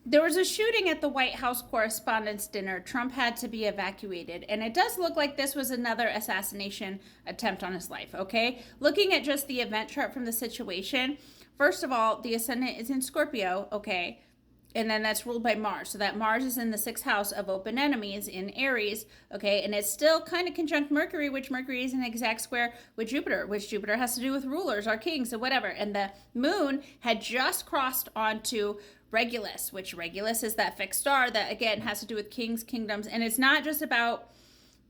There was a shooting at the White House Correspondents Dinner. Trump had to be evacuated. And it does look like this was another assassination attempt on his life, okay? Looking at just the event chart from the situation, first of all, the ascendant is in Scorpio, okay? And then that's ruled by Mars. So that Mars is in the 6th house of open enemies in Aries, okay? And it's still kind of conjunct Mercury, which Mercury is an exact square with Jupiter, which Jupiter has to do with rulers, our kings, and whatever. And the moon had just crossed onto Regulus, which Regulus is that fixed star that, again, has to do with kings, kingdoms. And it's not just about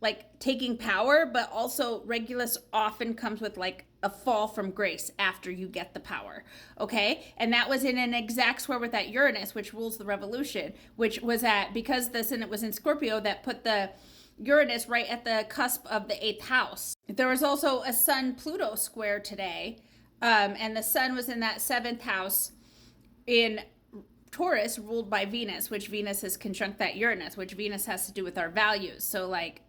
like taking power, but also Regulus often comes with like a fall from grace after you get the power, okay? And that was in an exact square with that Uranus, which rules the revolution, which was at, because the Senate was in Scorpio, that put the Uranus right at the cusp of the 8th house. There was also a Sun-Pluto square today, and the Sun was in that 7th house in Taurus, ruled by Venus, which Venus is conjunct that Uranus, which Venus has to do with our values. So like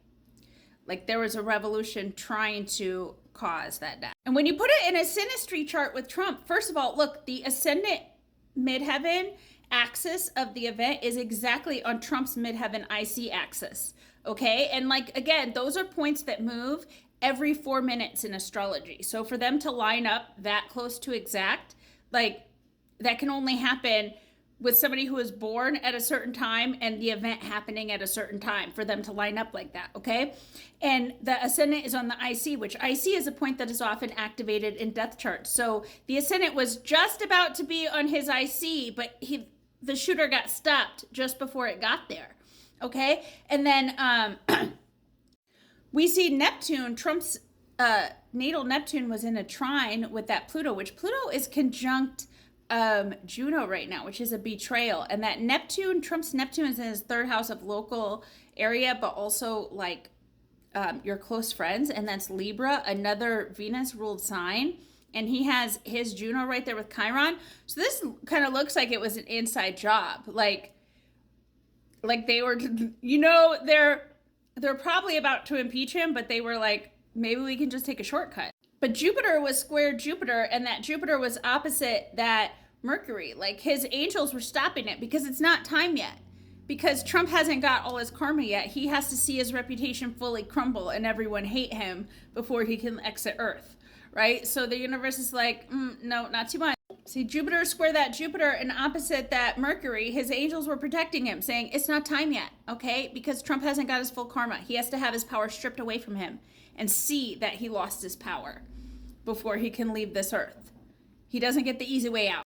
there was a revolution trying to cause that death. And when you put it in a synastry chart with Trump, first of all, look, the ascendant midheaven axis of the event is exactly on Trump's midheaven IC axis, okay? And like, again, those are points that move every 4 minutes in astrology. So for them to line up that close to exact, like that can only happen with somebody who was born at a certain time and the event happening at a certain time for them to line up like that, okay? And the ascendant is on the IC, which IC is a point that is often activated in death charts. So the ascendant was just about to be on his IC, but the shooter got stopped just before it got there, okay? And then we see Neptune, Trump's natal Neptune was in a trine with that Pluto, which Pluto is conjunct Juno right now, which is a betrayal. And that Neptune, Trump's Neptune is in his 3rd house of local area, but also like your close friends. And that's Libra, another Venus ruled sign. And he has his Juno right there with Chiron. So this kind of looks like it was an inside job. Like they were, they're probably about to impeach him, but they were like, maybe we can just take a shortcut. But Jupiter was square Jupiter, and that Jupiter was opposite that Mercury. Like his angels were stopping it because it's not time yet. Because Trump hasn't got all his karma yet. He has to see his reputation fully crumble and everyone hate him before he can exit Earth, right? So the universe is like, no, not too much. See, Jupiter square that Jupiter and opposite that Mercury. His angels were protecting him, saying it's not time yet, okay? Because Trump hasn't got his full karma. He has to have his power stripped away from him and see that he lost his power before he can leave this earth. He doesn't get the easy way out.